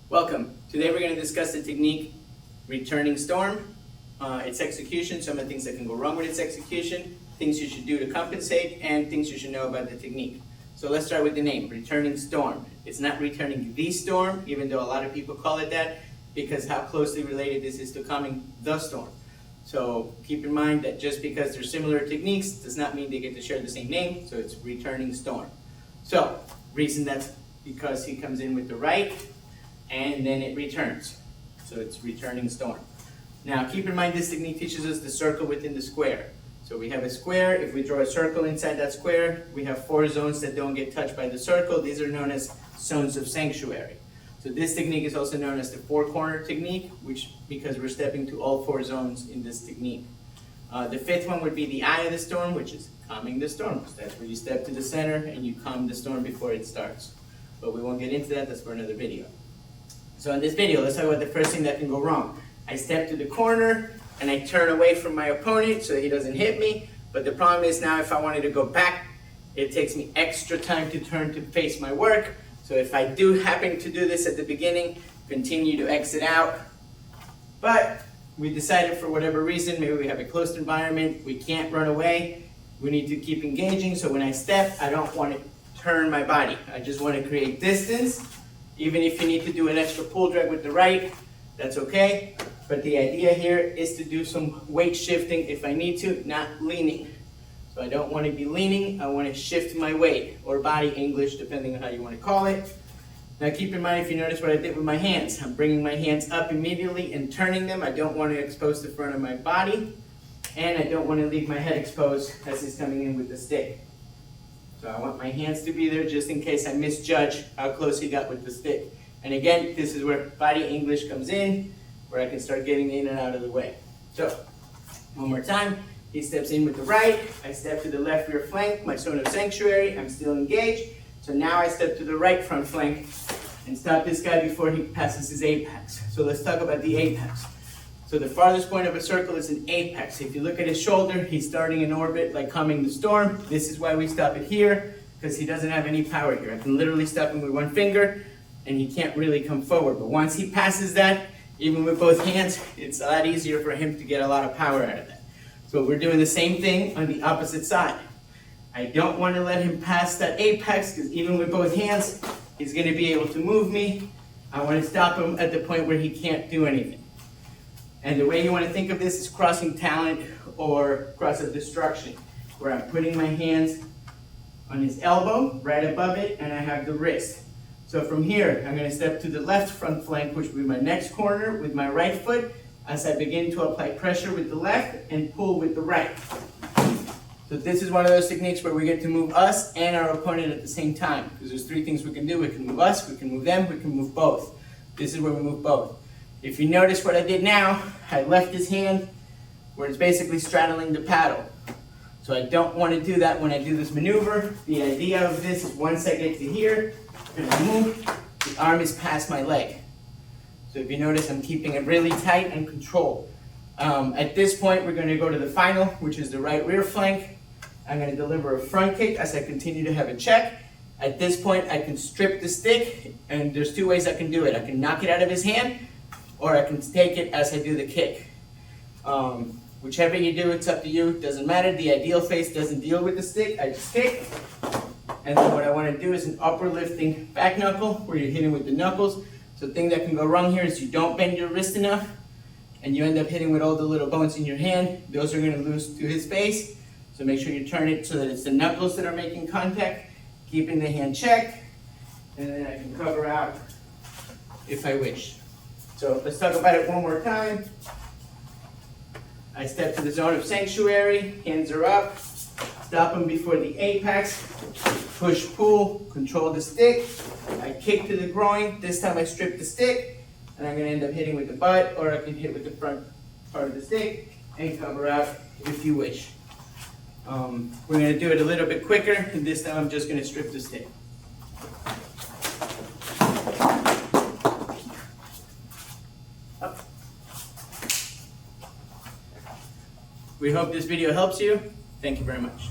Welcome. Today we're going to discuss the technique returning storm, its execution, some of the things that can go wrong with its execution, things you should do to compensate, and things you should know about the technique. So let's start with the name, returning storm. It's not returning the storm, even though a lot of people call it that, because how closely related this is to calming the storm. So keep in mind that just because they're similar techniques does not mean they get to share the same name, so it's returning storm. So, reason that's because he comes in with the right, and then it returns. So it's returning storm. Now keep in mind this technique teaches us the circle within the square. So we have a square. If we draw a circle inside that square, we have 4 zones that don't get touched by the circle. These are known as zones of sanctuary. So this technique is also known as the 4-corner technique, because we're stepping to all 4 zones in this technique. The 5th one would be the eye of the storm, which is calming the storm. So that's where you step to the center and you calm the storm before it starts. But we won't get into that, that's for another video. So in this video, let's talk about the first thing that can go wrong. I step to the corner and I turn away from my opponent so he doesn't hit me. But the problem is now if I wanted to go back, it takes me extra time to turn to face my work. So if I do happen to do this at the beginning, continue to exit out. But we decided for whatever reason, maybe we have a closed environment, we can't run away, we need to keep engaging. So when I step, I don't want to turn my body. I just want to create distance. Even if you need to do an extra pull drag with the right, that's okay. But the idea here is to do some weight shifting if I need to, not leaning. So I don't want to be leaning, I want to shift my weight, or body English, depending on how you want to call it. Now keep in mind, if you notice what I did with my hands, I'm bringing my hands up immediately and turning them. I don't want to expose the front of my body, and I don't want to leave my head exposed as he's coming in with the stick. So I want my hands to be there just in case I misjudge how close he got with the stick. And again, this is where body English comes in, where I can start getting in and out of the way. So, one more time. He steps in with the right. I step to the left rear flank, my zone of sanctuary. I'm still engaged. So now I step to the right front flank and stop this guy before he passes his apex. So let's talk about the apex. So the farthest point of a circle is an apex. If you look at his shoulder, he's starting in orbit like calming the storm. This is why we stop it here, because he doesn't have any power here. I can literally stop him with one finger and he can't really come forward. But once he passes that, even with both hands, it's a lot easier for him to get a lot of power out of that. So we're doing the same thing on the opposite side. I don't want to let him pass that apex, because even with both hands, he's going to be able to move me. I want to stop him at the point where he can't do anything. And the way you want to think of this is crossing talent or cross of destruction, where I'm putting my hands on his elbow, right above it, and I have the wrist. So from here, I'm going to step to the left front flank, which will be my next corner, with my right foot, as I begin to apply pressure with the left and pull with the right. So this is one of those techniques where we get to move us and our opponent at the same time, because there's 3 things we can do. We can move us, we can move them, we can move both. This is where we move both. If you notice what I did now, I left his hand where it's basically straddling the paddle. So I don't want to do that when I do this maneuver. The idea of this is once I get to here, I'm going to move, the arm is past my leg. So if you notice, I'm keeping it really tight and controlled. At this point, we're going to go to the final, which is the right rear flank. I'm going to deliver a front kick as I continue to have a check. At this point, I can strip the stick, and there's 2 ways I can do it. I can knock it out of his hand, or I can take it as I do the kick. Whichever you do, it's up to you. It doesn't matter. The ideal face doesn't deal with the stick. I just kick. And then what I want to do is an upper lifting back knuckle, where you're hitting with the knuckles. So the thing that can go wrong here is you don't bend your wrist enough, and you end up hitting with all the little bones in your hand. Those are going to lose to his face. So make sure you turn it so that it's the knuckles that are making contact, keeping the hand checked, and then I can cover out if I wish. So let's talk about it one more time. I step to the zone of sanctuary, hands are up, stop him before the apex, push, pull, control the stick. I kick to the groin, this time I strip the stick, and I'm going to end up hitting with the butt, or I can hit with the front part of the stick and cover out if you wish. We're going to do it a little bit quicker, and this time I'm just going to strip the stick. Up. We hope this video helps you. Thank you very much.